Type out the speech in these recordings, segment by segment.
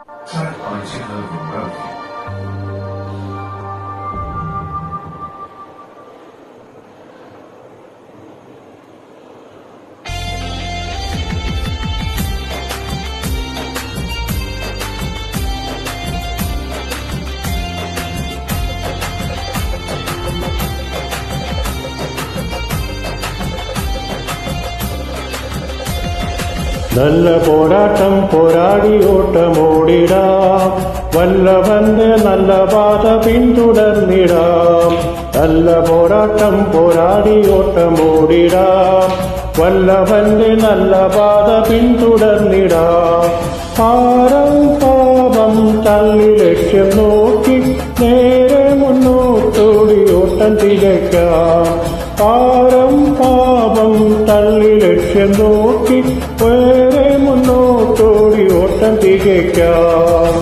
Tag Eindhoven Road. നല്ല പോരാട്ടം പോരാടി ഓട്ടമോടിടാം, വല്ലവന്റെ നല്ല പാത പിന്തുടർന്നിടാം. നല്ല പോരാട്ടം പോരാടി ഓട്ടമോടിടാം, വല്ലവന്റെ നല്ല പാത പിന്തുടർന്നിടാം. ഭാരം പാപം തള്ളി ലക്ഷ്യം നോക്കി നേരെ മുന്നോട്ടോടി ഓട്ടം തികയ്ക്കാം. ഭാരം പാപം തള്ളി ലക്ഷ്യം നോക്കി വേറെ മുന്നോട്ടോടി ഓട്ടം തികയ്ക്കാം.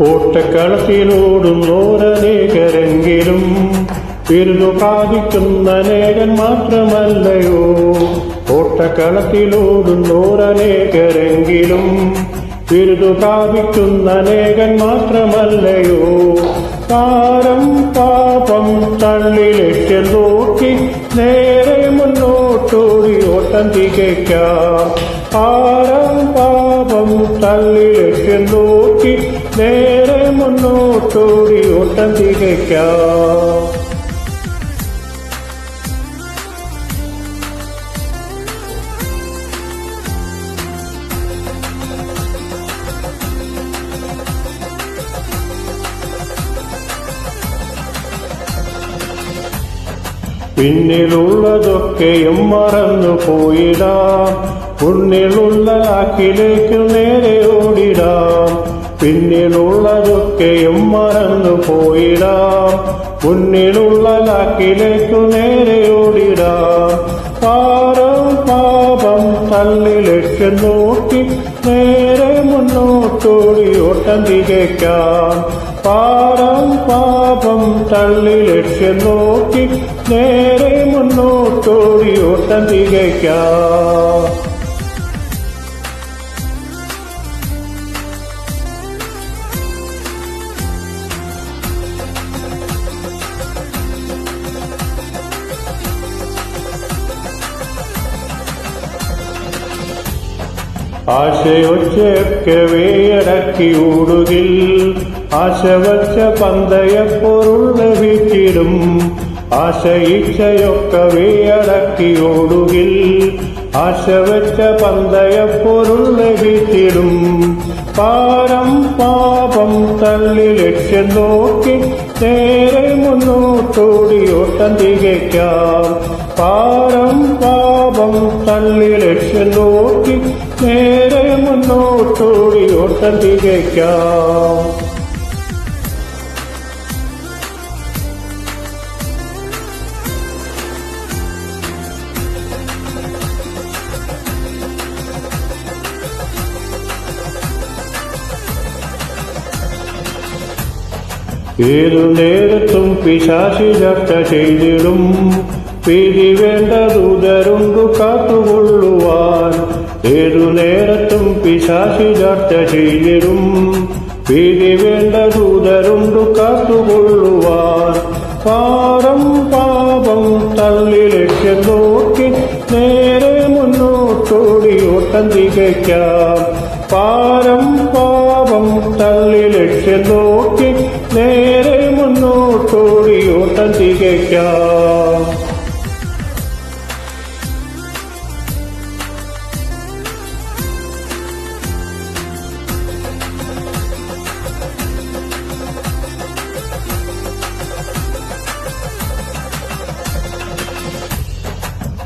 ഓട്ടക്കളത്തിലോടുന്നോരനേകരെങ്കിലും ബിരുദു പ്രാപിക്കുന്ന അനേകൻ മാത്രമല്ലയോ. ഓട്ടക്കളത്തിലോടുന്നോരനേകരെങ്കിലും ബിരുദു പ്രാപിക്കുന്ന അനേകൻ മാത്രമല്ലയോ. ഭാരം പാപം തള്ളി ലക്ഷ്യം നോക്കി നേരെ മുന്നോട്ടോടി ഓട്ടം തികയ്ക്കാം. ഭാരം പാപം തള്ളി ലക്ഷ്യം നോക്കി നേരെ മുന്നോട്ടോടി ഓട്ടം തികയ്ക്കാം. പിന്നിലുള്ളതൊക്കെയും മറന്നു പോയിടാം, മുന്നിലുള്ള ലാക്കിലേക്ക് നേരെ ഓടിടാം. പിന്നിലുള്ളതൊക്കെയും മറന്നു പോയിടാം, മുന്നിലുള്ള ലാക്കിലേക്ക് നേരെ ഓടിടാം. ഭാരം പാപം തള്ളി ലക്ഷ്യം നോക്കി നേരെ മുന്നോട്ടോടി ഓട്ടം തികയ്ക്കാം. ഭാരം പാപം തള്ളി ലക്ഷ്യം നോക്കി നേരെ മുന്നോട്ടോടി ഓട്ടം തികയ്ക്കാം. ആശയൊച്ചയൊക്കെ വേയടക്കി ഓടുകിൽ, ആശ വച്ച പന്തയപ്പൊരുൾ ലഭിച്ചിടും. ആശയിച്ചയൊക്കെ വേയടക്കി ഓടുകിൽ, ആശ വച്ച പന്തയപ്പൊരുൾ ലഭിച്ചിടും. ഭാരം പാപം തള്ളി ലക്ഷ്യം നോക്കി നേരെ മുന്നോട്ടോടി ഓട്ടം തികയ്ക്കാം. ഭാരം പാപം തള്ളി ലക്ഷ്യം നോക്കി നേരെ മുന്നോട്ടോടി ഓട്ടം തികയ്ക്കാം. ഏതു നേരത്തും പിശാചി ചർച്ച ചെയ്തിടും, പിരി വേണ്ട ദൂതരുണ്ടു കാത്തുകൊള്ളുവാൻ. ഏതു നേരത്തും പിശാചി ചർച്ച ചെയ്തിടും, പിരി വേണ്ട ദൂതരുണ്ടു കാത്തുകൊള്ളുവാൻ. ഭാരം പാപം തള്ളി ലക്ഷ്യം നോക്കി നേരെ മുന്നോട്ടോടി ഓട്ടം തികയ്ക്കാം. ഭാരം പാപം തള്ളി ലക്ഷ്യം നോക്കി നേരെ മുന്നോട്ടോടി ഓട്ടം തികയ്ക്കാം.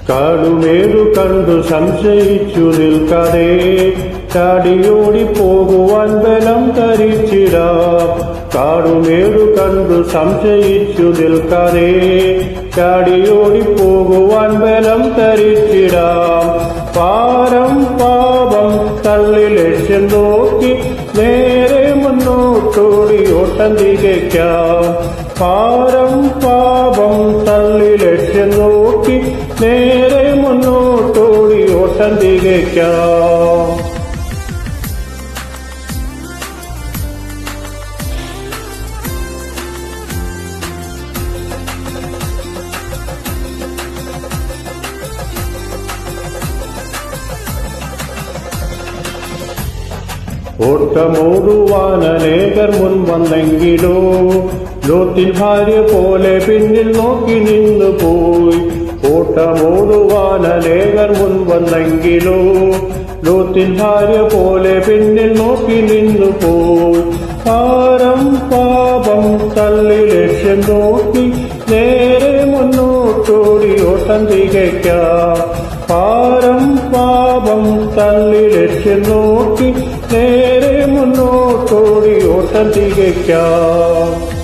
കാടുമേടു കണ്ടു സംശയിച്ചു നിൽക്കാതെ ചാടിയോടി പോകുവാൻ ബലം ധരിച്ചിടാം. കാടുമേടു കണ്ടു സംശയിച്ചു നിൽക്കാതെ ചാടിയോടി പോകുവാൻ ബലം ധരിച്ചിടാം. ഭാരം പാപം തള്ളി ലക്ഷ്യം നോക്കി നേരെ മുന്നോട്ടോടി ഓട്ടം തികയ്ക്കാം. ഭാരം പാപം തള്ളി ലക്ഷ്യം നോക്കി നേരെ മുന്നോട്ടോടി ഓട്ടം തികയ്ക്കാം. ഓട്ടമോടുവാൻ അനേകർ മുൻ വന്നെങ്കിലോ ലോത്തിൻ ഭാര്യ പോലെ പിന്നിൽ നോക്കി നിന്നു പോയി. ഓട്ടമോടുവാൻ അനേകർ മുൻ വന്നെങ്കിലോ ലോത്തിൻ ഭാര്യ പോലെ പിന്നിൽ നോക്കി നിന്നു പോയി. ഭാരം പാപം തള്ളി ലക്ഷ്യം നോക്കി നേരെ മുന്നോട്ടോടി ഓട്ടം തികയ്ക്കാം. ഭാരം പാപം തള്ളി ലക്ഷ്യം നോക്കി നേരെ മുന്നോട്ടോടി ഓട്ടം തികയ്ക്കാം.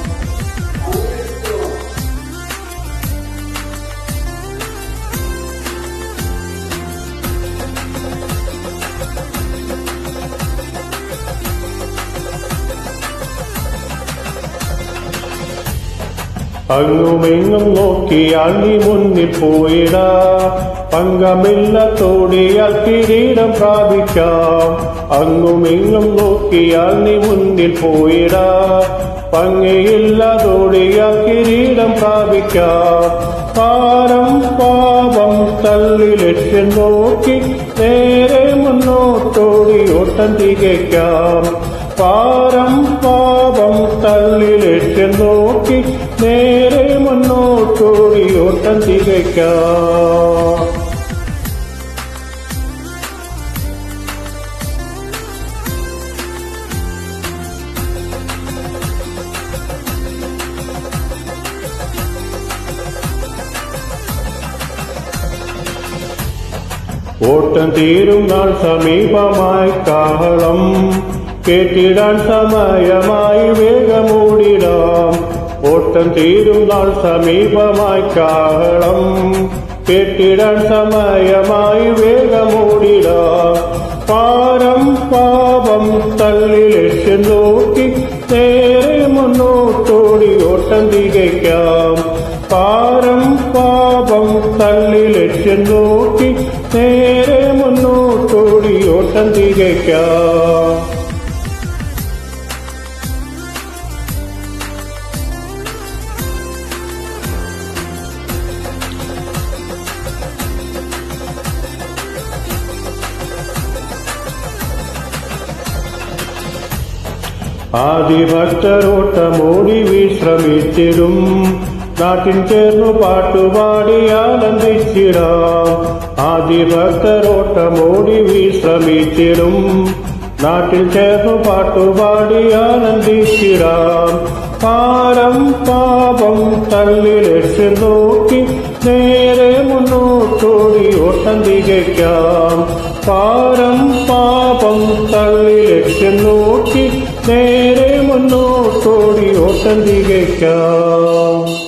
അങ്ങുമിങ്ങും നോക്കിയാൽ നീ മുന്നിൽ പോയിടാ. പങ്കമില്ലത്തോടിയാൽ കിരീടം പ്രാപിക്കാം. അങ്ങുമിങ്ങും നോക്കിയാൽ നീ മുന്നിൽ പോയിടാ. ഭംഗിയില്ലതോടിയാൽ കിരീടം പ്രാപിക്കാം. ഭാരം പാപം തള്ളി ലക്ഷ്യം നോക്കി നേരെ മുന്നോട്ടോടി ഓട്ടം തികയ്ക്കാം. ഭാരം പാപം തള്ളി ലക്ഷ്യം നോക്കി നേരെ മുന്നോട്ടോടി ഓട്ടം തികയ്ക്കാം. ഓട്ടം തീരും നാൾ സമീപമായി കാഹളം കേട്ടിടാൻ സമയമായി വേഗമൂടിടാം. ഓട്ടം തീരും നാൾ സമീപമായി കാഹളം കേട്ടിടാൻ സമയമായി വേഗമൂടിടാം. ഭാരം പാപം തള്ളി ലക്ഷ്യം നോക്കി നേരെ മുന്നോട്ടോടി ഓട്ടം തികയ്ക്കാം. ഭാരം പാപം തള്ളി ലക്ഷ്യം നോക്കി നേരെ മുന്നോട്ടോടി ഓട്ടം തികയ്ക്കാം. ആദിഭക്തരോട്ടമോടി വിശ്രമിച്ചിടും. നാട്ടിൽ ചേർന്നു പാട്ടുപാടി ആനന്ദിച്ചിടാം. ആദിഭക്തരോട്ടമോടി വിശ്രമിച്ചിടും. നാട്ടിൽ ചേർന്നു പാട്ടുപാടി ആനന്ദിച്ചിടാം. ഭാരം പാപം തള്ളി ലക്ഷ്യം നോക്കി നേരെ മുന്നോട്ടോടി ഓട്ടം തികയ്ക്കാം. ഭാരം പാപം തള്ളി ലക്ഷ്യം നോക്കി നേരെ മുന്നോട്ടോടി ഓട്ടം തികയ്ക്കാം.